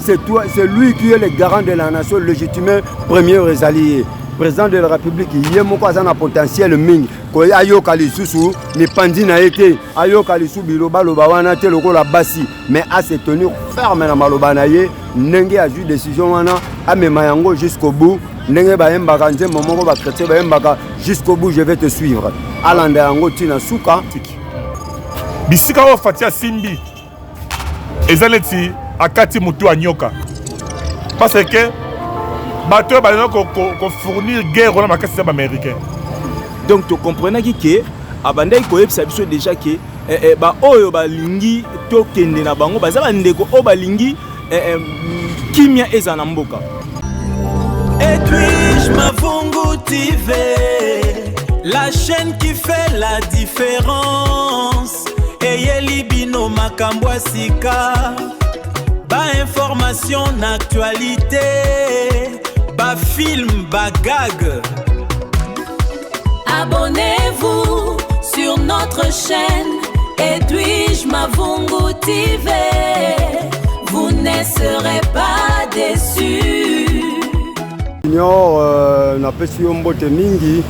c'est toi, c'est lui qui est le garant de la nation légitimé premier allié. Président de la République, il y a un potentiel mingi. Ko ayoka lisusu ni pandi na été ayoka lisusu biloba loba wana te loko la basi mais à se tenir ferme na maloba na ye ndenge a ju décision wana amema yango jusqu'au bout ndenge ba yembaka nzembo moko ba chrétien ba yembaka jusqu'au bout je vais te suivre alanda yango tina suka bisika o fatia simbi ezaleti akati mutu anyoka parce que bateau ba ko fournir guerre na makasi américain. Donc tu comprenais que abandai ko yebisa biso déjà que ba oyo ba lingi to kende na bango baza ba ndeko o ba lingi kimia eza na mboka. Edwige Mavungu TV, la chaîne qui fait la différence. Eyeli bino makambo sika, ba information d'actualité, ba film, ba gag. Abonnez-vous sur notre chaîne Edwige Mavungu TV. Vous ne serez pas déçus. Na pesi mbote mingi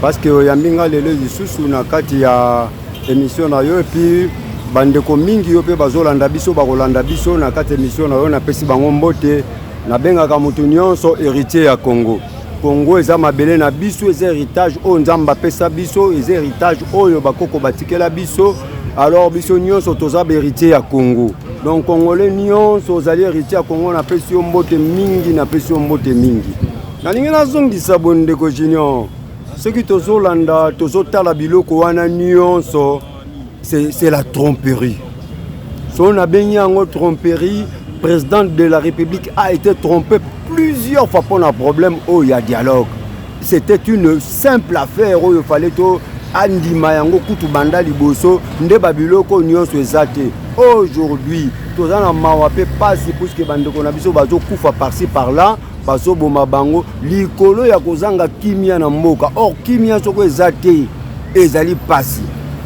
parce que yambinga lelo lisusu na kati ya émission na yo et puis bandeko mingi yo pe bazolanda biso bakolanda biso na kati émission na yo na pesi bango mbote na bengaka mutu nyonso héritier ya Congo. Congo eza mabele na biso eza héritage o nzamba pesa biso eza héritage oyo bakoko batikela biso alors biso nyonso toza héritier ya Congo. Donc congolais nyonso ozali héritier ya Congo na pesi mbote mingi na pesi mbote mingi. Na ningi nazongisa bondeko junior soki tozolanda tozotala biloko wana nyonso c'est la tromperie. So na bengi yango tromperie. Président de la République a été trompé plusieurs fois pour un problème où il y a dialogue. C'était une simple affaire où il fallait tout Andi Mayango Kutubanda Liboso Nde Babiloko Nyonso Ezate. Aujourd'hui, tous les gens n'ont pas si pour que Bandeko Nabiso Bazo Koufa par-ci par-là, Bazo Bomabango, Likolo Yakozanga Kimia Namboka. Or, Kimia Soko Ezate, Ezali Passi.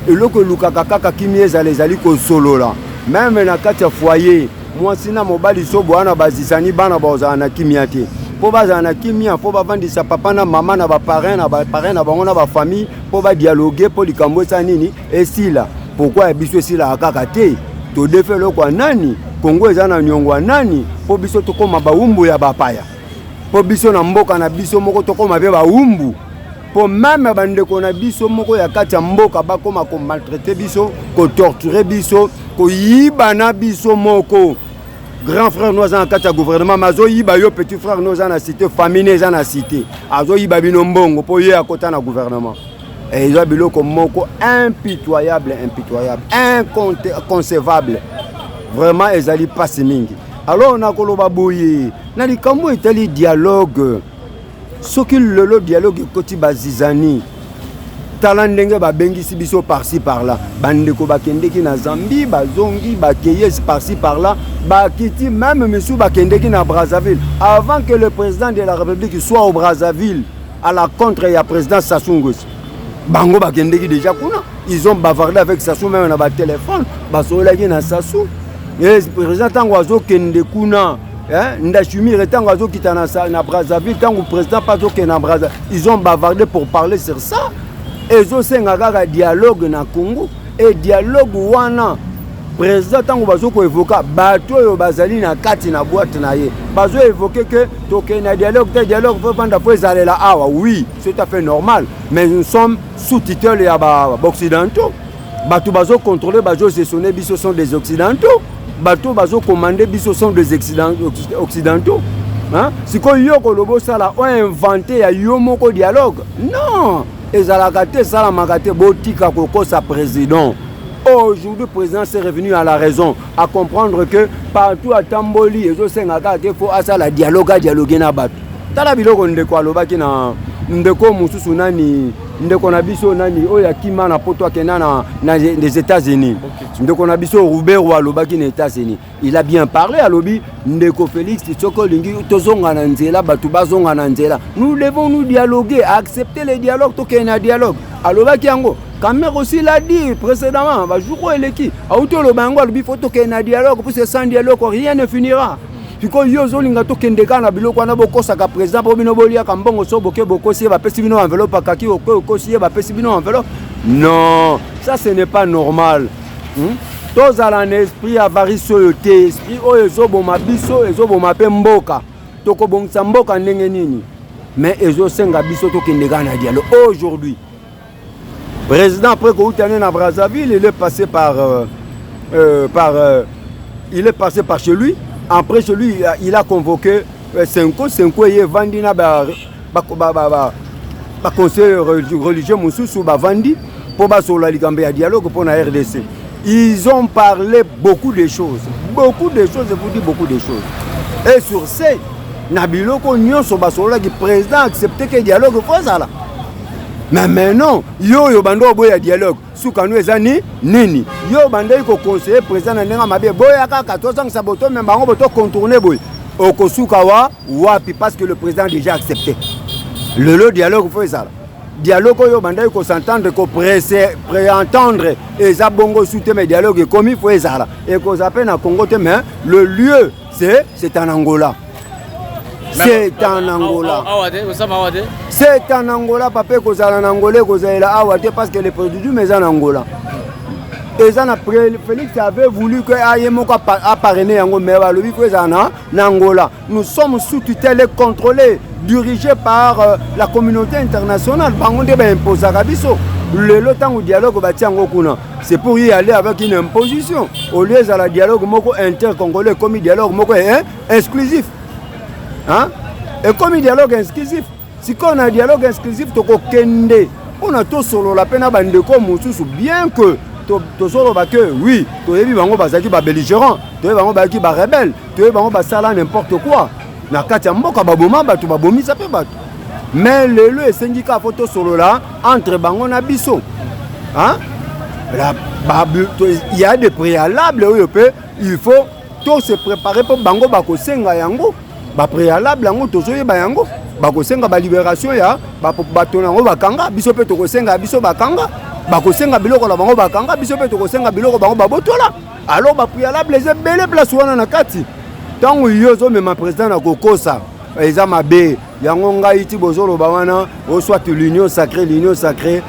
Et là que Lukakaka Kimia Ezali Ko Solo là. Même dans quatre foyers. Moi sina mobali so bwana bazisani bana baza na kimia te po baza na kimia po bavandisa papa na mama na ba parrain na bango na ba famille po ba dialoguer po likambo sa nini esila pourquoi biso esila akaka te to defelo kwa nani Kongo eza na nyongwa nani po biso to koma baumbu ya bapaya po biso na mboka na biso moko to koma be baumbu po même bandeko na biso moko ya kati ya mboka bakoma ko maltraiter biso ko torturer biso ko yiba na biso moko. Grand frère nous en kati ya gouvernement mazo yiba yo petit frère nous en cité famille nous en cité azo yiba bino mbongo po ye akota na gouvernement et ils ont biloko moko impitoyable inconcevable vraiment ezali passe mingi. Alors na koloba boye na likambo etali dialogue soki lelo dialogue koti bazizani talandenge babengisi biso par-ci par-là bandeko bakendeki na Zambie bazongi bakeyesi par-ci par-là bakiti même monsieur bakendeki na Brazzaville avant que le président de la République soit au Brazzaville à la contre ya président Sassou Nguesso bango bakendeki déjà kuna ils ont bavardé avec Sassou même na ba téléphone basolaki na Sassou et président tango azokende kuna Ndachumi retango azokita na Brazzaville tango président pas azokende na Brazzaville ils ont bavardé pour parler sur ça. Ezo sengaka dialogue na Congo et dialogue wana président tango bazo ko évoquer bato yo bazali na kati na boîte na ye bazo évoquer que toke na dialogue faut vendre faut aller là ah oui c'est tout à fait normal mais nous sommes sous-titrés ya occidentaux bato bazo contrôler bazo gestionner biso sont des occidentaux bato bazo commander biso sont des occidentaux hein siko yo ko lobo sala on inventé ya yo moko dialogue non. Ezalakate Salamagate Botika Koko sa président. Aujourd'hui, le président s'est revenu à la raison, à comprendre que partout à Tamboli, il faut la dialoguer na bat. Tala biloko ndeko alobaki na ndeko mususu nani ndeko na biso nani oya kima na poto akena na les États-Unis. Ndeko na biso Robert alobaki na États-Unis. Il a bien parlé à lobi ndeko Félix Tsoko lingi tozonga na nzela batu bazonga na nzela. Nous devons nous dialoguer, accepter les dialogues to kena dialogue. Alobaki yango Kamer aussi l'a dit précédemment, va jouer l'équipe. Auto le bango alobi faut to kena dialogue parce que sans dialogue rien ne finira. Piko yo zolinga to kendeka na biloko wana bokosa ka président po bino bolia ka mbongo so boke bokosi ba pesi bino enveloppe kaki okosi ba pesi bino enveloppe. Non, ça ce n'est pas normal. Tous à l'an esprit avaricieux te esprit oyo ezoboma biso ezoboma pe mboka. Toko bongisa mboka ndenge nini. Mais ezo senga biso to kendeka na dialogue aujourd'hui. Président après Koutane na Brazzaville, il est passé il est passé par chez lui. Après chez lui, il a convoqué Senko et Vandina conseil religieux Moussous Bavandi pour sur la Ligambé à dialogue pour la RDC. Ils ont parlé beaucoup de choses. Beaucoup de choses, je vous dis beaucoup de choses. Et sur ces Nabiloko Nyon Sobasola qui président accepté que le dialogue fasse là. Mais maintenant, yo bando boya dialogue soukanu ezani nini yo bando ko conseiller président na mabe boya ka 14 ans saboto mais bango boto contourner boy okosuka wapi parce que le président a déjà accepté le dialogue faut ça dialogue yo bando ko s'entendre ko préentendre et za bongo soute mais dialogue comme il faut ça et ko zappelle na Congo te mais le lieu c'est en Angola. C'est en Angola. C'est en Angola, papa, que en Angola, parce que les produits mais en Angola. Et ça, Félix avait voulu que Ayemoko parrainer en Angola. Nous sommes sous tutelle et contrôlés, dirigés par la communauté internationale. Le temps où dialogue c'est pour y aller avec une imposition. Au lieu de la dialogue inter-congolais comme dialogue exclusif. Hein? Et comme dialogue exclusif, si on a un dialogue exclusif, on a tout solo la peine à bandeko bien que to solo que oui, to yebi bango bazaki ba belligérant, to yebi bango bazaki ba rebelle, to yebi bango basala n'importe quoi. Na kati mboka baboma batu babomi ça peut battre. Mais le syndicat photo solo là entre bango na biso. Hein? Il y a des préalables il faut tout se préparer pour bango bako senga yango. Ba préalable yango tozoye ba yango bakosenga ba libération ya bato nango bakanga biso pe tokosenga biso bakanga bakosenga biloko la bango bakanga biso pe tokosenga biloko bango babotola alors ba préalable les belle place wana na kati tango yozo mema président na kokosa eza mabe yango ngai ti bozolo ba wana o soit l'union sacrée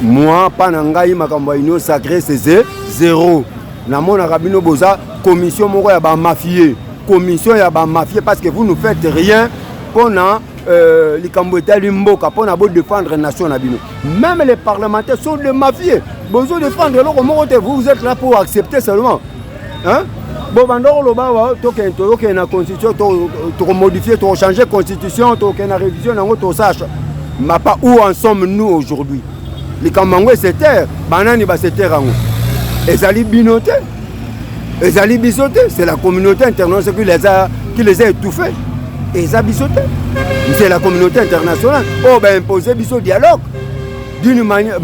moi pas na ngai makambo union sacrée c'est zéro na mona rabino boza commission moko ya ba mafieux commission ya ba mafia parce que vous ne faites rien pour les Cambodgiens limboka pour défendre la nation nabino. Même les parlementaires sont des mafieux. Besoin de défendre leur vous êtes là pour accepter seulement. Hein? Bon bandoro loba to na constitution to modifier to changer constitution to na révision nango to sache. Mais pas où en sommes-nous aujourd'hui? Les Kamangwe c'est terre, banani ba c'est terre ngo. Ezali binoté. Les alliés bisotés, c'est la communauté internationale qui les a étouffés. Et les bisotés, c'est la communauté internationale. Oh, ben imposer biso dialogue d'une manière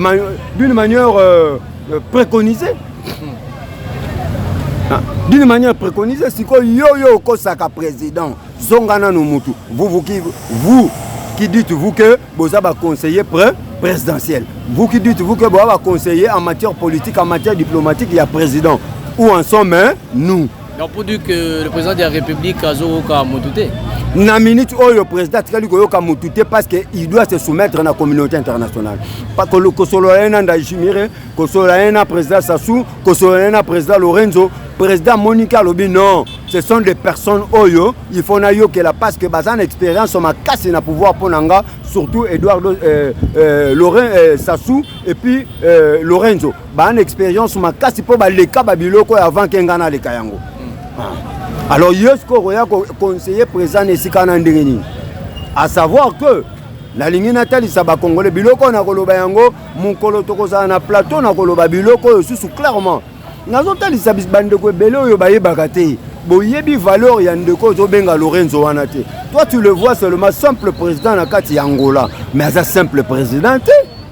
préconisée. D'une manière préconisée, c'est que yo kosaka président, zongana no mutu. Vous qui dites vous que vous avez conseiller présidentiel. Vous qui dites vous que vous avez conseiller en matière politique, en matière diplomatique, il y a président. Où en sommes nous? Donc pour dire que le président de la République a Zoroka Moutouté. Na minute où le président a Moutouté parce qu'il doit se soumettre à la communauté internationale. Pas que le Kosoloena Ndajimire, Kosoloena président Sassou, Kosoloena président Lorenzo, président Monica Lobi, non. Ce sont des personnes Oyo, il faut nayo que la parce que bazan expérience on a cassé na pouvoir pour nanga, surtout Eduardo Sassou et puis Lorenzo. Bazan expérience on a cassé pour les cas babiloko avant qu'engana les kayango. Alors Yosko Roya conseiller président Nesikana Ndengeni. À savoir que la ligne natale saba congolais biloko na koloba yango mukolo tokoza na plateau na koloba biloko sous clairement. Nazotali sabis bandeko belo yo baye bakate. Boyebi valeur ya ndeko zo benga Lorenzo wanate. Toi tu le vois seulement simple président na kati ya Angola, mais ça simple président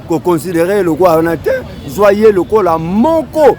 ko considérer le quoi wanate, soyez le ko la moko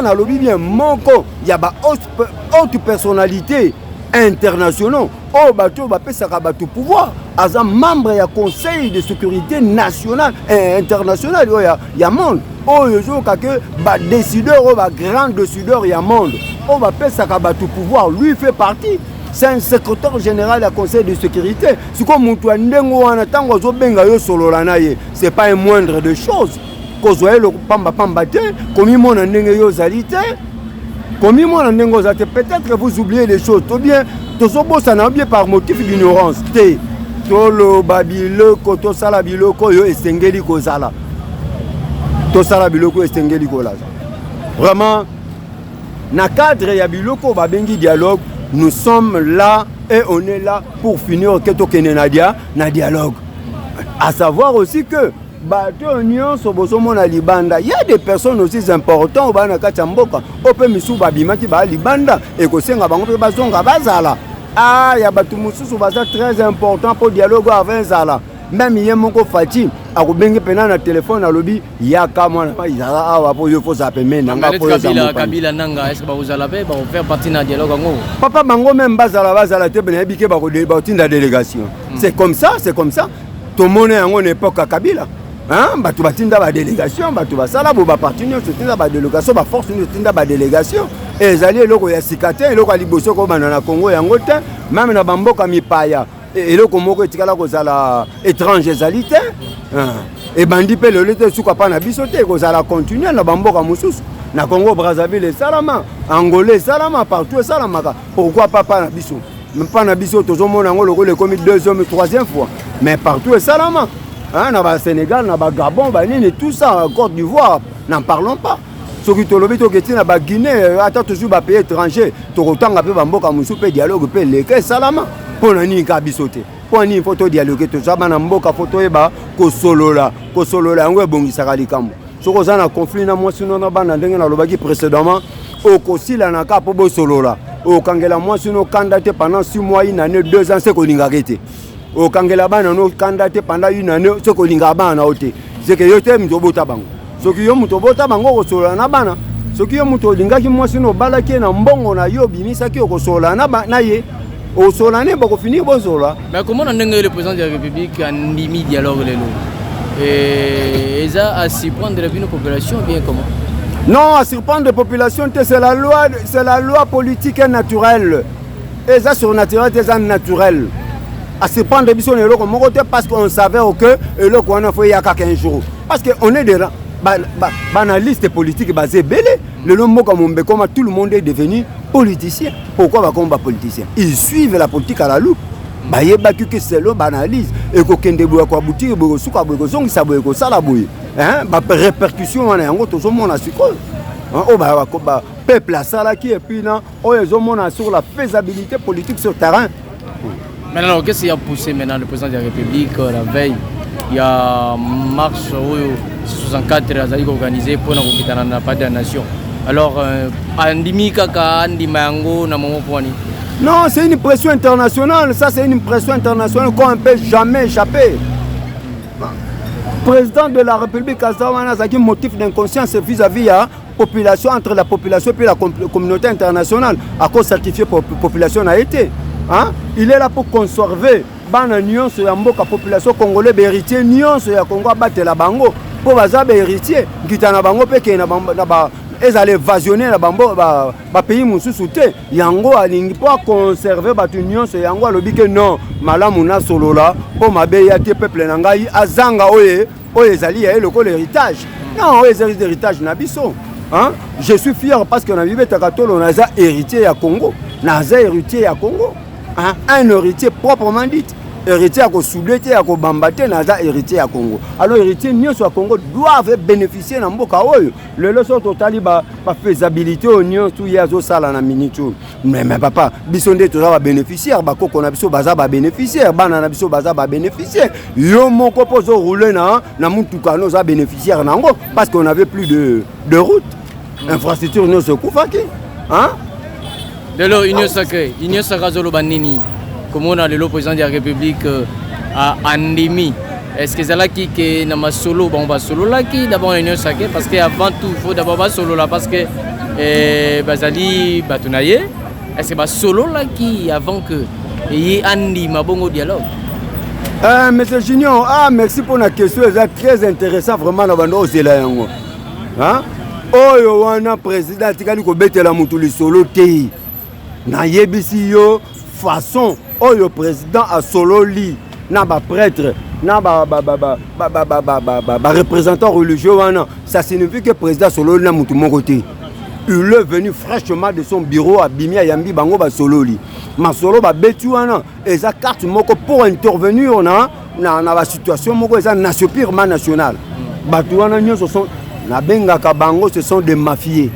na lobi bien moko, il y a ba haute personnalité internationaux oyo bato bapesaka bato pouvoir aza membre ya conseil de sécurité nationale international oyo ya monde oyo ezoyoka ke badécideur oyo bagrand décideur ya monde oyo bapesaka bato pouvoir lui fait partie. C'est un secrétaire général du conseil de sécurité. Si comme mutu ndengo wana tango azobenga yo solola na ye, c'est pas un moindre de choses. Kozoye le pamba pamba te, komi mona ndenge yo zalité. Komi mona ndengo zate, peut-être que vous oubliez les choses. Tout bien, tozo bossa na bien par motif d'ignorance. Te tolo babiloko to sala biloko yo esengeli kozala. To sala biloko esengeli kozala. Vraiment na cadre ya biloko ba bengi dialogue. Nous sommes là et on est là pour finir Keto Kenenadia na dialogue. À savoir aussi que bato union sobosomo na libanda, il y a des personnes aussi importantes au bana kachamboka. Ope misu babimaki ba libanda et ko senga bango pe bazonga bazala. Ah, il y a bato mususu baza très important pour dialogue avec zala. Même hier moko Fati akubenge pena na téléphone na lobi yaka mwana izala awa po yo fosa peme nanga po yo Kabila nanga est-ce que ba uzala pe ba faire partie na dialogue ngo papa bango même bazala te bena bike ba ko tinda délégation c'est comme ça tout le monde en époque à Kabila hein batu batinda ba délégation batu basala bo ba partenaire tinda ba délégation ba force tinda ba délégation et ezali eloko ya sikate eloko ali boso ko bana na Congo yango te même na bamboka mipaya et le Congo etikala kozala étranger ezalité et bandi pe le lete suka pa na bisote kozala continuer na bamboka mususu na Congo Brazzaville salama Angolais salama partout salamaka pourquoi pas na biso même pas na biso tozomona ngo lokole comme deuxième troisième fois mais partout salama hein na ba Sénégal na ba Gabon ba nini tout ça Côte d'Ivoire n'en parlons pas soki tolobi toketi na ba Guinée ata toujours ba pays étranger tokotanga pe bamboka mususu pe dialogue pe leke salama pona ni ka bisote poni photo dialogue to zaba na mboka photo eba ko solola yango ebongisaka likambo soko za na conflit na mwasi no na bana ndenge na lobaki précédemment o kosila na ka po bo solola o kangela mwasi no candidaté pendant 6 mois une année 2 ans c'est ko lingaka te o kangela bana no candidaté pendant une année c'est ko lingaka bana ote c'est que yote mtobota bango soki yo mtobota bango ko solola na bana soki yo mto lingaki mwasi no balaki na mbongo na yo bimisaki ko solola na ye au Solane, pour finir, bon Sola. Mais comment on a le président de la République en limit dialogue les lots et ça à surprendre la population bien comment? Non, à surprendre la population, c'est la loi politique et naturelle. Et ça surnaturel, c'est naturel. À surprendre la population, parce qu'on savait que le qu'on a fait il y a 15 jours. Parce qu'on est des banalistes politiques basés belé. Le nom comme tout le monde est devenu politicien. Pourquoi va combattre politicien? Ils suivent la politique à la loupe. Bah y a que c'est le banalise et que kende boya kwa boutique boya suka boya zongi sa boya ko sala boya hein ba répercussion wana yango to zomona sikol o ba peuple sala qui et puis na o ezomona sur la faisabilité politique sur terrain. Maintenant qu'est-ce qui a poussé maintenant le président de la République la veille il y a marche 64 azali organisé pour na kokitana na pas de la nation. Alors andimi kaka andima yango na momo poni. Non, c'est une pression internationale. Ça, c'est une pression internationale qu'on ne peut jamais échapper. Président de la République, Kazawana, c'est un motif d'inconscience vis-à-vis de la population, entre la population et la communauté internationale. À cause certifié pour la population a été. Hein? Il est là pour conserver la nuance de la population congolaise, héritier, nuance de la Congo, battre la bango. Pour les héritiers, qui sont bango, ils allaient évasionner le pays mususu te yango alingi pour conserver l'union c'est yango alobi que non malamuna solola po mabeya te peuple na ngai azanga oye ezali ya lokolo héritage non oye héritage na biso hein je suis fier parce que na bibe takatolo naza héritier ya Congo naza héritier ya Congo hein un héritier proprement dit héritier à Kosoublété, à Kobambaté, naza héritier à Congo. Alors héritier nyonso à Congo doivent bénéficier na mboka oyo. Le leçon total ba faisabilité au nyonso tout yazo sala na minitu. Mais papa, bisonde to va bénéficiaire, ba koko na biso baza ba bénéficiaire, bana na biso baza ba bénéficiaire. Yo moko pozo rouler na mutuka no za bénéficiaire nango parce qu'on avait plus de route. Infrastructure nyonso kufaki. Hein? De l'eau union sacrée, union sacrée zolo banini. Comment on a le président de la République à Andimi? Est-ce que c'est là qui est dans ma solo? Bon, on va solo là qui d'abord on est sacré parce qu'avant tout il faut d'abord pas solo là parce que Bazali Batunaye est-ce que solo là qui avant que y ait Andy Mabongo dialogue? Monsieur Junior, merci pour la question, c'est très intéressant vraiment dans bando zela yango. Hein? Oyo wana président tikali ko betela mutu li solo te. Na yebisi yo façon oyo président a solo li na ba prêtre na ba représentant religieux wana, ça signifie que président solo na mutu mon côté. Il est venu fraîchement de son bureau à Bimia Yambi Bango ba solo li. Ma solo ba betu wana et sa carte moko pour intervenir na la situation moko eza purement national. Batu wana nyonso sont na benga kabango, ce sont des mafieux.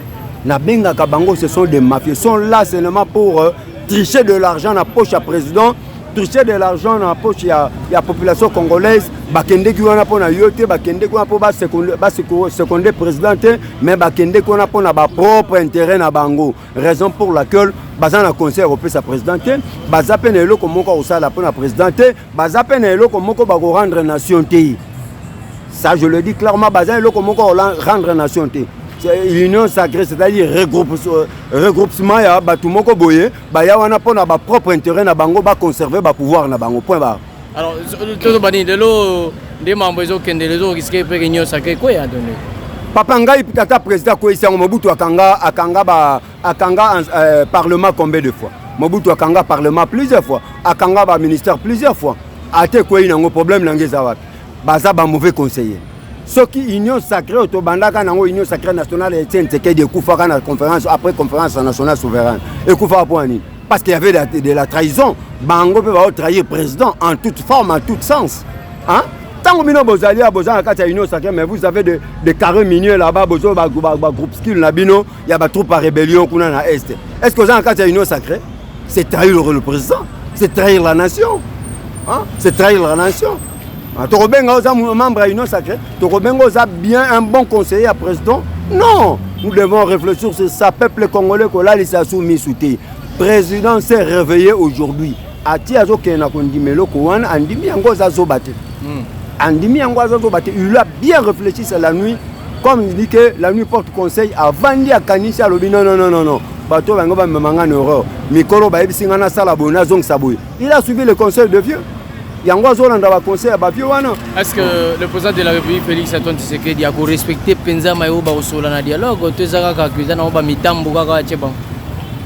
Na benga kabango, ce sont des mafieux. Ils sont là seulement pour tricher de l'argent dans la poche à président, tricher de l'argent dans la poche à la population congolaise. Bakende qui wana pona yote, bakende qui wana po ba seconder président, mais bakende qui wana pona ba propre intérêt na bango. Raison pour laquelle bazan na conseil européen sa présidente, bazape na eloko moko osala pona présidente, bazape na eloko moko ba ko rendre nation té. Ça, je le dis clairement, bazan eloko moko rendre nation té. L'union sacrée, c'est-à-dire regroupement ya batu moko boye, ba ya wana pona ba propre intérêt na bango, ba conserver ba pouvoir na bango. Point barre. Alors, tout le monde, des membres qui ont risqué de l'union sacrée, quoi a donné? Papa Ngai, tata président, quoi ici, Mobutu Akanga parlement combien de fois? Mobutu Akanga parlement plusieurs fois, Akanga ministère plusieurs fois. Ate quoi il y a un problème dans les Zawat. Baza ba mauvais conseiller. Ce qui union sacrée autobandaka nango union sacrée nationale et tiens de Koufa na conférence après conférence nationale souveraine. Et Koufa poani parce qu'il y avait de la trahison. Bango peut trahir président en toute forme, en tout sens. Hein? Tant que vous allez à Bozan à union sacrée, mais vous avez des carrés miniers là-bas, Bozo groupe skill Nabino, il y a des troupes à rébellion qu'on a à l'Est. Est-ce que vous avez union sacrée? C'est trahir le président, c'est trahir la nation. Hein? C'est trahir la nation. Torobenga oza membre à l'union sacrée, Torobenga oza bien un bon conseiller à président. Non, nous devons réfléchir sur ça. Peuple congolais qu'on a laissé soumis sous Le président s'est réveillé aujourd'hui. Ati azoke na kondimelo kowan andimi yango zazobate. Andimi yango zazobate. Il a bien réfléchi sur la nuit. Comme il dit que la nuit porte conseil avant d'y a kanisi alobi non. Bato bango ba memanga n'horreur. Mikolo ba ebisinga na sala bona zong saboui. Il a suivi le conseil de vieux. Yango zolanda ba conseil ba vieux wana. Est-ce que le président de la République Félix Antoine Tshisekedi a respecté penza mayo ba osola na dialogue tezaka ka kwizana oba mitambo kaka cheba?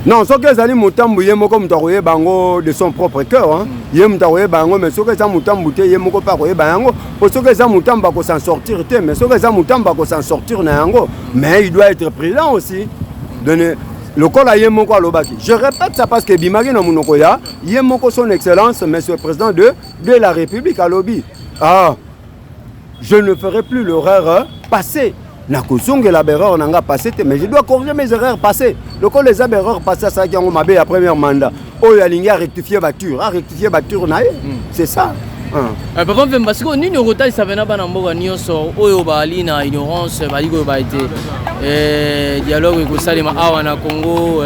Non, ce que Zali Moutambo yemoko mutaroye bango de son propre cœur, hein. Yemutaroye bango, mais ce que ça Moutambo te yemoko pas roye bango. Pour ce que ça Moutambo va s'en sortir, mais ce que ça Moutambo va s'en sortir nango. Mais il doit être prudent aussi. Donner le col à yemoko alobaki. Je répète ça parce que Bimari na munokoya, yemoko son excellence, monsieur le président de la République à lobby. Je ne ferai plus l'erreur passée. Nakosonge la erreur n'a pas passé, mais je dois corriger mes erreurs passées. Le coup les erreurs passées, ça qui ont mabé à premier mandat. Oh, il y a ligne à rectifier voiture, c'est ça. Papa Vemba, parce que nous avons ça vient pas n'importe ni so, oh bali na ignorance, bali go baité. Dialogue avec Salima Awana Congo,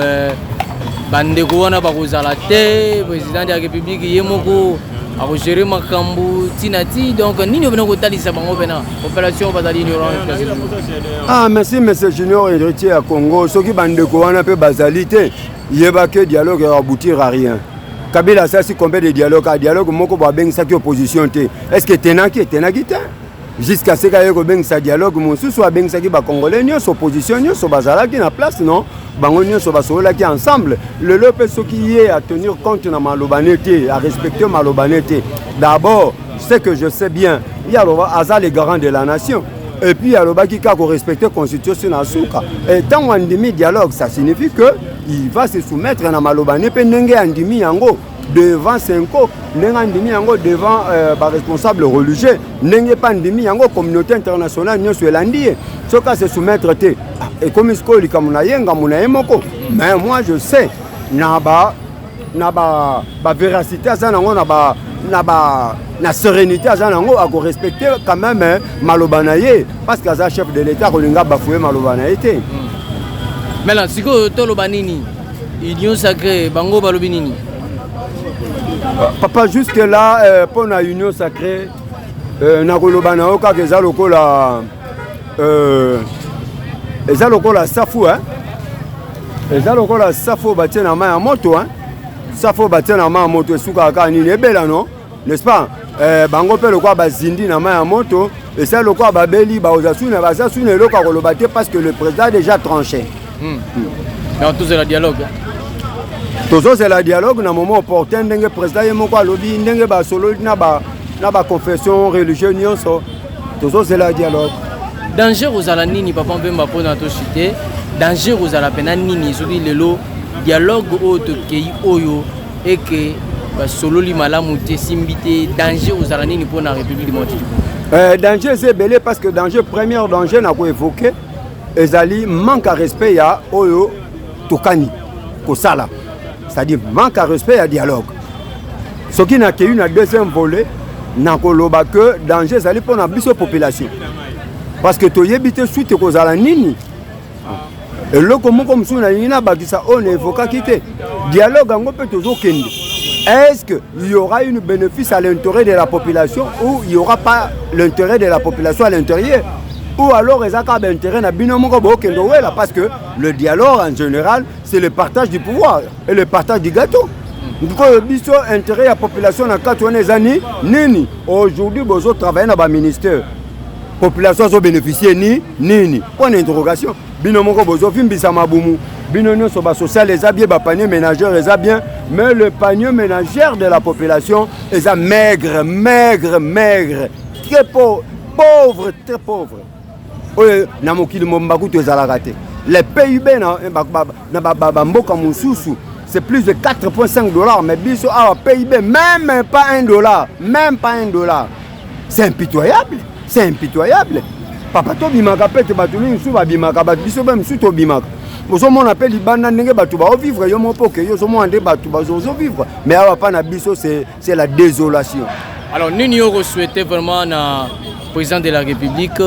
bandeko wana bakozala te, président de la République yemoko. A gérer Makambu, Tinati, donc nous venons de la opération Bazali ignorance. Merci, monsieur Junior héritier à Congo. Ceux qui bandent un peu basalité, il n'y a pas que dialogue à aboutir à rien. Kabila, ça, c'est combien de dialogues? À dialogue, moko ba beng sa qui opposition. Est-ce que Tenaki jusqu'à ce qu'il y ait un dialogue, mon soit beng sa qui ba Congolais, nous opposition, nous sommes bazala qui na place, non? Bangonio Sobasola qui ensemble, le lope ce qui est à tenir compte de Malobanete, à respecter Malobanete. D'abord, ce que je sais bien, il y a Aza les garants de la nation. Et puis il y a le Baki qui a respecté la constitution à Souka. Et tant qu'on demi dialogue, ça signifie qu'il va se soumettre à Malobanete, Penenge Andimi Yango devant Senko, Nenga Yango devant responsable religieux, Nenge Pandimi Yango, communauté internationale, Nyo Suelandi. Ce cas se soumettre et comme il y a mais moi je sais naba véracité na sérénité à respecter quand même Malobanaye parce que c'est chef de l'État qui a bafoué Malobanaye. Maintenant si vous tolobanini union sacrée bango balobinini papa jusque là pour la union sacrée na kolobana oka keza lokola eza lokola safu hein Et ça, le ça faut bâtir la main à moto, hein. Ça faut bâtir la main à moto. Souka Kani, est belle, non? N'est-ce pas? Bango pe le quoi bazindi na main à moto. Et ça, le quoi babeli, baozasune, bazasune, le quoi le bâtir parce que le président a déjà tranché. Mais tout c'est le dialogue. Tout ça, c'est le dialogue. Dans le moment opportun, le président est mon quoi lobby, il ba solo, na ba confession religieuse, tout ça, c'est le dialogue. Danger aux alanini, papa, on veut m'apprendre dans toute cité. Danger aux alapenanini, celui le lot dialogue au Tokyo Oyo et que solo li malamuté simbité danger aux alanini pour la République démocratique. Danger c'est belé parce que danger premier danger n'a pas évoqué ezali manque à respect ya Oyo Tokani Kosala. C'est-à-dire manque à respect à dialogue. Ce qui n'a qu'une deuxième volet n'a koloba que danger ezali pour la population. Parce que toyebite suite aux alanini. Et là, comme si on a évoqué quitter dialogue, on peut toujours kende. Est-ce qu'il y aura un bénéfice à l'intérêt de la population ou il n'y aura pas l'intérêt de la population à l'intérieur? Ou alors il y a un intérêt parce que le dialogue en général, c'est le partage du pouvoir et le partage du gâteau. Donc, il y a un intérêt à la population dans 4 années. Aujourd'hui, vous travaillez dans le ministère. La population a bénéficié ni. Point d'interrogation. Binomoko bozo fimbisa mabumu. Binonyo soba social les a bien, panier ménagère les a bien, mais le panier ménagère de la population est maigre, très pauvre, très pauvre. Namoki le mombaku tu es à la raté. Les PIB na mboka mususu, c'est plus de 4,5 $, mais biso a PIB même pas $1, c'est impitoyable. Papa to bimaka pete batuli nsu ba bimaka bat biso ba msu to bimaka. Bozo mon appel libanda ndenge batu ba vivre yo mon poke yo zo mo ande batu ba zo vivre. Mais awa pa na biso c'est la désolation. Alors nini yo souhaiter vraiment na président de la République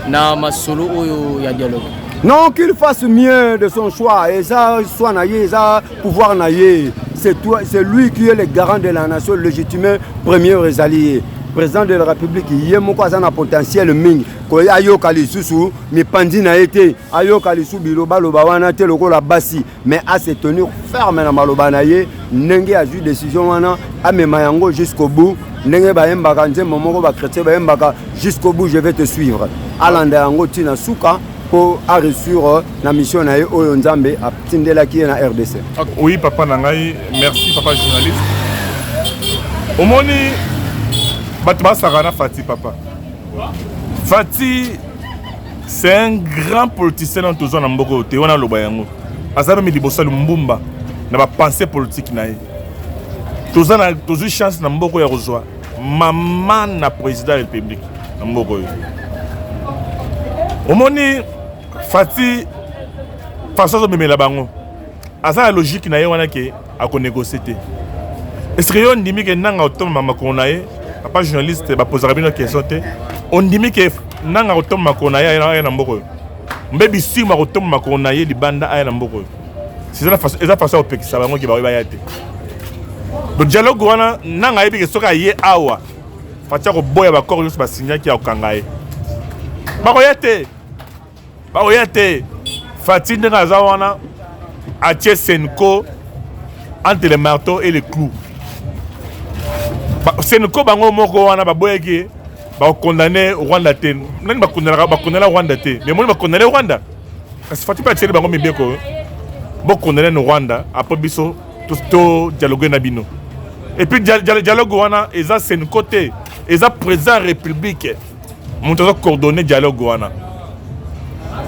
na masolo oyo ya dialogue. Non, qu'il fasse mieux de son choix et ça soit naïe, ça pouvoir naïe. C'est lui qui est le garant de la nation légitimée premier alliés. Président de la République, il y a un potentiel mingi. Ayo Kalisusu, mais Pandi n'a été. Ayo Kalisu Biloba, Lobawana, Teloko, Bassi. Mais à se tenir ferme dans Malobanaye, Nenge a eu décision, à Memayango jusqu'au bout. Nenge Baemba, Momoko, Chrétien Baemba, jusqu'au bout, je vais te suivre. Alandayango, Tina Souka, pour réussir la mission na Oyonzambe à Tindela qui est na RDC. Oui, papa Nangaï, merci, papa journaliste. Au moni. Batba Sarana Fati, papa. Fati, c'est un grand politicien dans tout le monde. On a le bayango. Azaro me dit bossa le mbumba. N'a pas pensé politique naïe. Tout ça a toujours chance dans Mboko ya rejoindre. Maman na président de la République. Mboko. Au moni Fati, façon de me la bango. Azaro la logique naïe wana ke a ko négocier. Est-ce que on dit que nanga autom mama konaye? Papa journaliste va poser une question. On dit que nanga autom makonaye na mboko. Mbebi si ma autom makonaye di banda ay na mboko. C'est la façon au peki sabango ki ba yate. Donc dialogue wana nanga yebi ke soka ye awa. Fatia ko boya ba corps ba signa ki akangaye. Ba yate. Fati nanga za wana atie Senko entre le marteau et le clou. C'est une bango moko wana baboyaki ba condamné Rwanda te nani ba condamné Rwanda te mais moi ba condamné Rwanda parce que Fati ba bango mibeko ba condamné Rwanda après biso to dialogue na bino et puis dialogue wana eza c'est une côté eza président république monto coordonner dialogue wana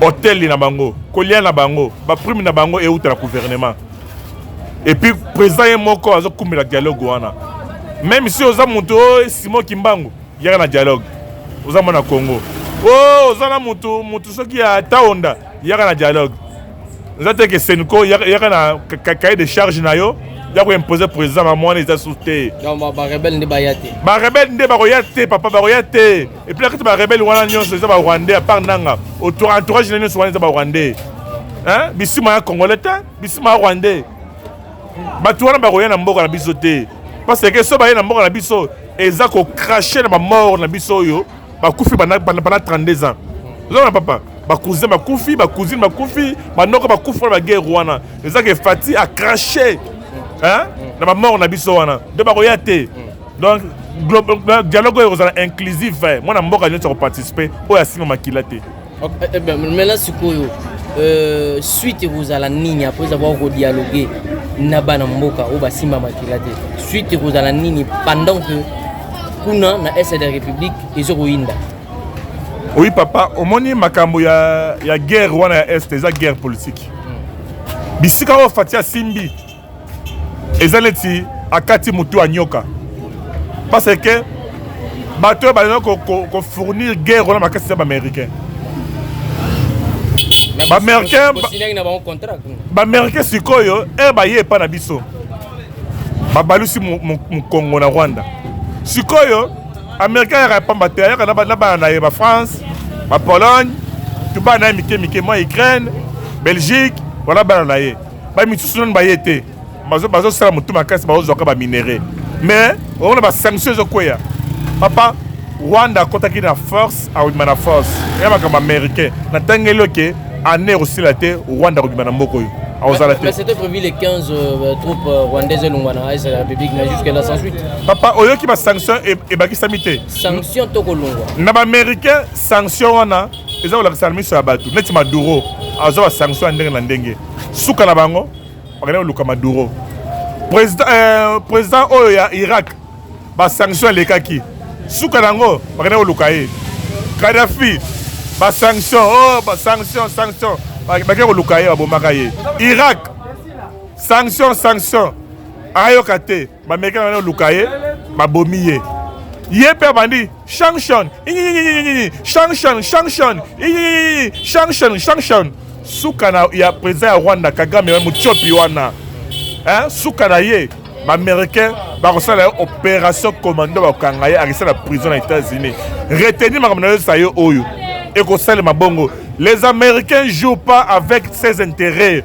hôtel na bango kolia na bango ba prime na bango et outre la gouvernement et puis président moko azo kumela dialogue wana. Même si oza mutu Simon Kimbangu, il y a un dialogue. Oza mona Congo. Oh, oza mutu soki ya Taonda, il y a un dialogue. Vous savez que Senko, il y a un cahier de charge nayo, il y a imposer président à moi les assoustés. Non, ba rebelle ne bayate. Ba rebelle ne bayate, papa bayate. Et puis là que ba rebelle wana nyon c'est ba Rwandais à part nanga. Entourage nyon c'est ba Rwandais. Hein? Bisima Congolais, bisima Rwandais. Ba tuana ba roya na mboka na bisoté. Parce que ce baye na mboka na biso ezako cracher na mort na biso yo ba kufi pendant 32 ans. Non papa. ba cousin ba kufi ba cousine ba kufi ba noko ba kufi ba guerre wana eza que Fati a craché hein na ba mort na biso wana de ba koyate donc dialogue est inclusif moi na mboka nyonso ko participer o ya sima makila te. Mais là sikoyo suite vous à la nini après avoir dialogué na bana mboka o ba sima makila te suite vous à la nini pendant que kuna na est de la République ezoko inda. Oui papa, omoni makambo ya guerre wana ya est eza guerre politique. Bisika o Fatia Simbi ezaleti akati mutu anyoka. Parce que bato ba ko fournir guerre wana makasi ya américain. Ba américain ba américain sikoyo ba ye pa na biso. Ba balusi mu Congo na Rwanda. Sikoyo américain ya pamba te ya na ba na France, ba Pologne, tu ba na mike moi Ukraine, Belgique, voilà ba na ye. Ba mitsusu non ba yete. Bazo sala mutu makasi ba ozoka ba minéraux. Mais on a ba sanctions zo koya. Papa Rwanda kotaki na force a na force. Ya makamba américain. Na tangelo ke année aussi la te Rwanda ko na mboko yo. Mais c'était prévu les 15 troupes rwandaises longwana à la République mais jusqu'à là sans suite. Papa oyo ki ba sanction et ba ki samité. Sanction to kolongwa. Na ba américain sanction wana eza la salmi sur Abatu. Neti Maduro azo ba sanction ndenge na ndenge. Suka na bango bakana luka Maduro. Président oyo ya Irak ba sanction lekaki. Suka nango bakana luka ye. Kadhafi ba sanction sanction bakana luka ye abomaka ye. Irak sanction ayokate ba mekana luka ye ba bomiye. Yepe bandi sanction suka na ya président ya Rwanda Kagame Muchopi wana hein suka na ye ba américain ba kosala opération commando ba kanga ye akisa la prison aux États-Unis retenir makamna sa yo oyo et ko sala mabongo. Les Américains jouent pas avec ses intérêts.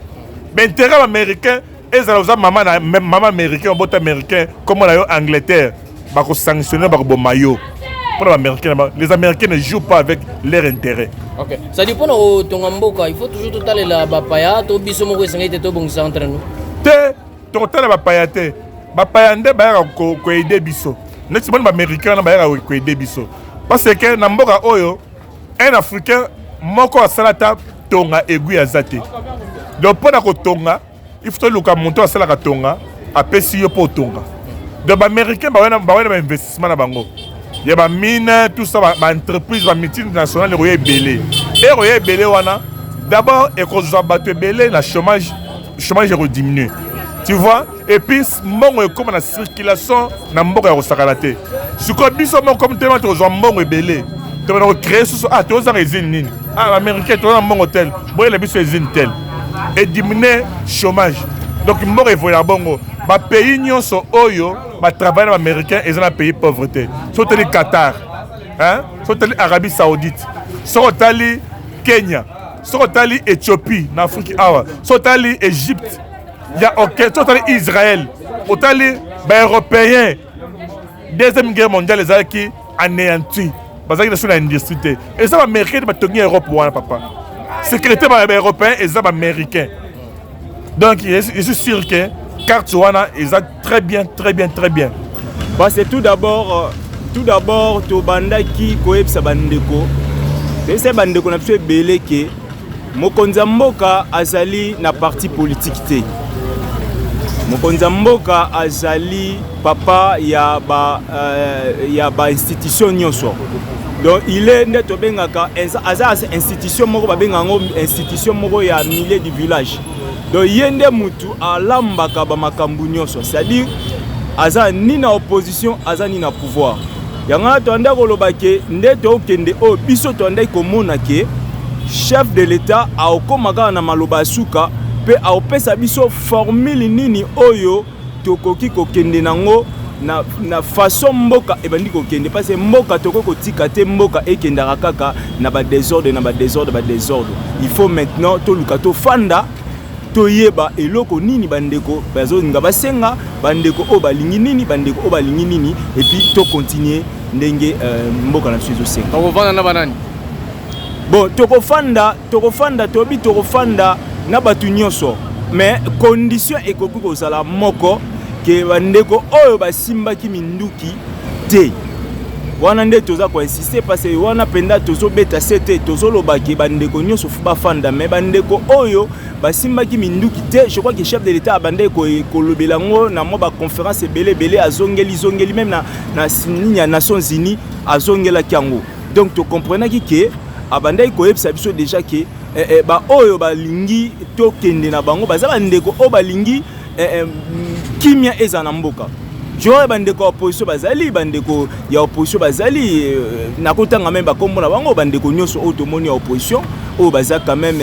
L'intérêt américain et ça la maman américain bot américain comme la yo Angleterre ba ko sanctionner ba ko bomayo. Pour les Américains, les Américains ne jouent pas avec leurs intérêts. Ok. Ça dépend de ton mboka. Il faut toujours tout aller là bapaya to biso moko esengete to bongisa entre nous. Te total bapaya te. Bapaya nde ba ko aider biso. Neti bon américain na ba ko aider biso. Parce que na mboka oyo un africain moko asalata tonga egui azate. Donc pour na ko tonga, il faut luka monto asala ka tonga apesi yo po tonga. Donc américain ba wana investissement na bango. Il y a des mines, tout ça, des entreprises, des multinationales, qui sont belé. Et qui belé, d'abord, et quand on a belé, le chômage est diminué. Tu vois? Et puis, comme la circulation, na mboka ya sakalate. Si comme biso comme tellement tu as mbongo belé. Tu vas créer ce ah tu as usine nini. Ah américain tu as mbongo tel. Boye la biso usine tel. Et diminuer chômage. Donc mbongo evoya bongo. Ba pays nyonso oyo ba travail américain et un pays pauvreté. Surtout le Qatar, hein? Surtout l'Arabie Saoudite, surtout le Kenya, surtout l'Éthiopie, en Afrique, surtout l'Égypte, il y a surtout l'Israël, surtout les Européens. Deuxième guerre mondiale, les qui anéantis, parce qu'ils sont dans l'industrie. Et ça, les Américains va tenir l'Europe, papa. Secrétaire européen et ça, américain. Donc, je suis sûr que carte wana eza très bien. Parce que tout d'abord to bandaki koyebisa bandeko. Pese bandeko na biso ebele ke mokonza mboka azali na parti politique te. Mokonza mboka azali papa ya ba institution nyonso. Donc il est net bengaka aza institution moko ba bengango institution moko ya milieu du village. Donc yende mutu alambaka ba makambu nyonso, c'est-à-dire aza ni na opposition aza ni na pouvoir. Yanga to anda koloba ke ndeto okende o biso to anda komona ke chef de l'état aokomaka na maloba suka pe aopesa biso formule nini oyo tokoki kokende nango na façon mboka ebandi kokende parce que mboka toko kotika te mboka ekendaka kaka na ba désordre. Il faut maintenant to lukato fanda toyeba eloko nini bandeko bazo nga basenga bandeko o balingi nini bandeko o balingi nini et puis to continuer ndenge mboka na suizo senga. On va vendre na banani. bon tokofanda na batu nyonso mais condition ekoki kozala moko ke bandeko oyo basimbaki minduki te wana nde toza koinsiste parce que wana penda tozobeta sete tozolobaki bandeko nyonso fu bafanda mais bandeko oyo basimbaki minduki te. Je crois que chef de l'état abandé kolobela ngo na mo ba conférence belé azongeli même na Nations Unies azongela kango. Donc to comprenaki ke abandai koyebisa biso déjà ke ba oyo balingi to kende na bango baza bandeko o balingi kimia eza na mboka. Joe bandeko opposition bazali bandeko ya opposition bazali nakotanga même ba kombo na bango bandeko nyonso automoni opposition o baza quand même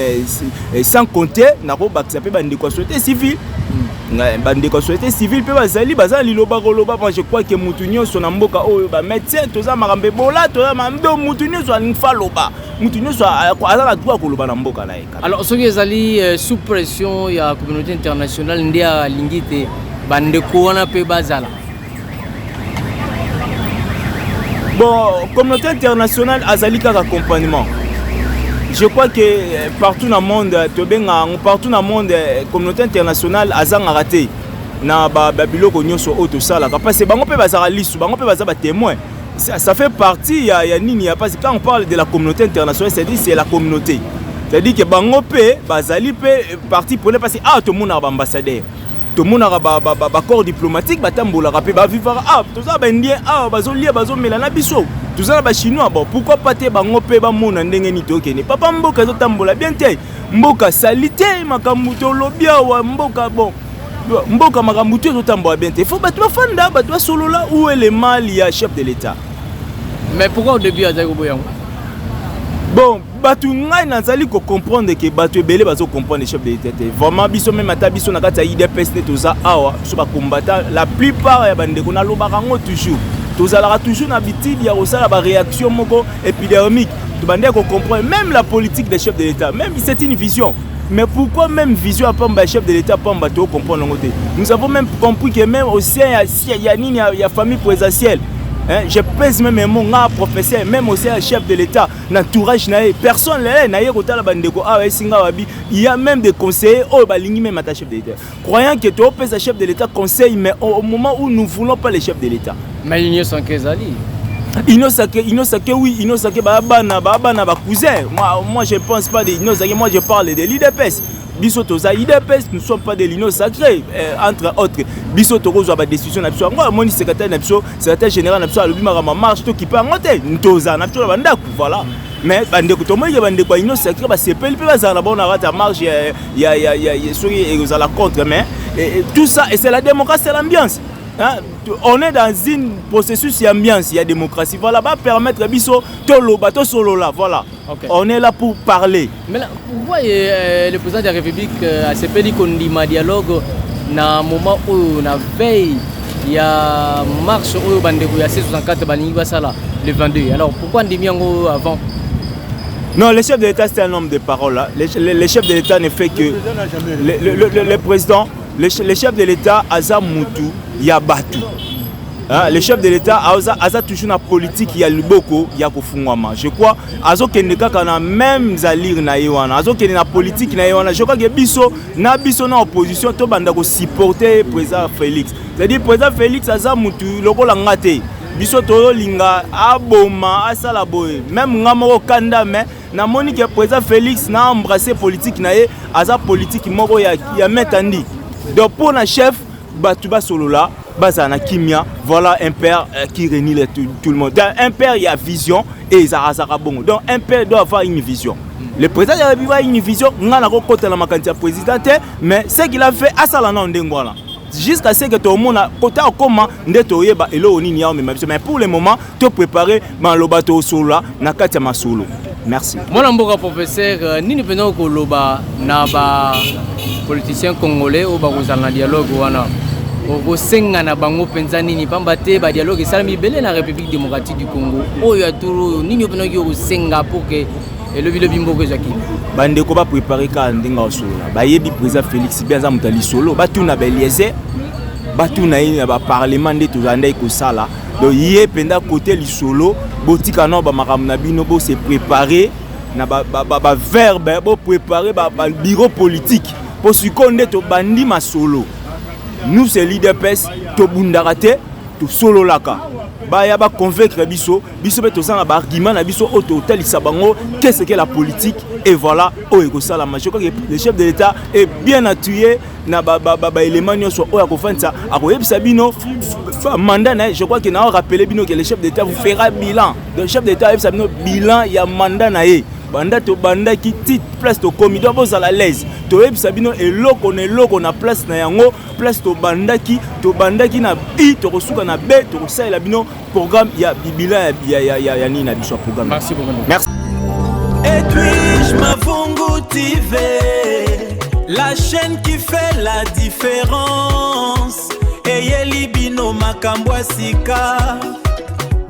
sans compter nako bakisa pe bandeko société civile bandeko société civile pe bazali loba koloba. Moi je crois que mutu nyonso na mboka oyo ba médecin toza makambe bola toza mamdo mutu nyonso alinfa loba mutu nyonso azala droit koloba na mboka na eka. Alors soki ezali sous pression ya communauté internationale ndia lingite bandeko wana pe bazala. Bon, communauté internationale azali kaka accompagnement. Je crois que partout dans le monde, communauté internationale azanga raté na babiloko nyonso auto sala parce que bango pe bazala lisu bango pe bazaba témoin. Ça fait partie ya nini ya parce que quand on parle de la communauté internationale, c'est la communauté. C'est-à-dire que bango pe bazali pe parti pour parce que tout le monde a ambassadeur. Tout le monde a un corps diplomatique, batambola rapé, vivre tout ça indien, bazolia bazomela na biso. Tout ça ba chinois bon, pourquoi pas te bango pe ba mona ndenge ni tokene. Papa mboka zo tambola bien te. Mboka salite makambuto lobia wa mboka bon. Mboka makambuto zo tambola bien te. Faut ba toi fanda, ba toi solo là où est le mal ya chef de l'état. Mais pourquoi au début azali boyango? Bon, batu ngai nazali ko comprendre que batu ebele bazo comprendre le chef de l'État. Vraiment biso même ata biso na kata IDPS ne toza awa so ba combattant la plupart ya bandeko na lobaka ngo toujours. Tozalaka toujours na bitide ya osala ba réaction moko épidermique. Tu bandé ko comprendre même la politique des chefs de l'État. Même c'est une vision. Mais pourquoi même vision à pas chef de l'État pas bateau comprendre ngote. Nous avons même compris que même au sein il y a nini ya famille présidentielle. Je pèse même mon gars professeur, même aussi un chef de l'État, l'entourage nae, personne nae kota la bandeko singa wabi, il y a même des conseillers au balingi même à ta chef de l'État. Croyant que tu pèse un chef de l'État conseil mais au moment où nous voulons pas les chefs de l'État. Mais il n'y a sans qu'ezali. Inosake oui, Inosake bana ba cousin. Moi je pense pas de Inosake, moi je parle de l'IDPS. Biso toza IDPS, nous ne sommes pas des lignes sacrés entre autres. Biso toza ba décision na biso. Moi mon secrétaire na biso, secrétaire général na biso alobi makama marche to ki pa ngote. Ntoza na biso banda voilà. Mais bandeko to moi bandeko ino sacré ba sepeli pe bazala na bona rata marche ya soki ezala contre mais tout ça et c'est la démocratie, c'est l'ambiance. Hein? On est dans une processus d'ambiance, il y a démocratie. Voilà, va permettre biso tolo bato solo là, voilà. Okay. On est là pour parler. Mais là, pourquoi le président de la République a s'appelé Kondima dialogue na moment où na veille il y a marche où bandeko il y a 64 baningi basala le 22. Alors pourquoi on dit miango avant? Non, le chef de l'État c'est un homme de parole là. Le chef de l'État ne fait que le président, le chef de l'État Aza Moutou Yabatu. Le chef de l'État a toujours une politique qui a le beaucoup, il y a je crois, Azo Kendeka kana même Zalir na Iwana, Azo Kendeka politique na Iwana. Je crois que biso na opposition to banda ko supporter président Félix. C'est-à-dire président Félix Aza Moutou lokola ngate. Biso to linga aboma asala boy. Même ngamoko kanda mais na moni que président Félix na embrasser politique na ye, Aza politique moko ya metandi. Donc pour un chef Batuba solo là, Bazana Kimia, voilà un père qui réunit tout le monde. Dans un père il y a vision et Zara bon. Donc un père doit avoir une vision. Le président doit avoir une vision, on a côté la macantia présidente, mais ce qu'il a fait à Salana Ndengwala. Jusqu'à ce que tout le monde a côté comment ndetoye ba elo oni niao mais pour le moment tu préparer dans le bateau solo là na katia masolo. Merci. Mon mboka professeur nini pena ko loba na ba politicien congolais au bazana dialogue wana. Au senga na bango penza nini pamba te ba dialogue salami belé na République démocratique du Congo. Oyo aturu nini pena ko senga pour que le bimbo que jaki. Bande ko ba préparer ka ndinga osolo. Ba yebi président Félix Bianza mutali solo, ba tuna Beliézer, ba tuna ina ba parlement de tozanda ko sala. Donc yé penda côté li solo, botika no ba makamna bino bo se préparer na ba verbe pour préparer ba bureau politique pour ce qu'on est to bandi masolo. Nous c'est l'IDPS to bundarate to solo laka. Baya ba convaincre biso pe to ça ba argument na biso au total isabango qu'est-ce que la politique et voilà o eko sala ma je crois que le chef de l'État est bien appuyé na ba élément nyonso o ya ko fansa ako yebisa bino mandat na je crois que na rappeler bino que le chef d'État vous fera bilan. Le chef d'État yebisa bino bilan ya mandat na ye. Banda to banda qui titre place to comité boss à la l'aise to yebisa bino eloko na place na yango place to banda qui na i to kosuka na b to kosala bino programme ya bilan ya ni na biso programme. Merci beaucoup. Merci. Edwige Mavungu TV, la chaîne qui fait la différence. Eyeli bino makambo sika,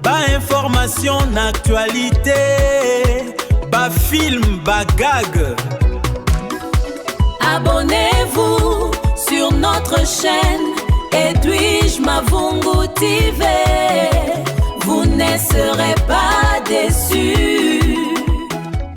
ba information d'actualité, ba film, ba gag. Abonnez-vous sur notre chaîne Edwige Mavungu TV. Vous ne serez pas déçus.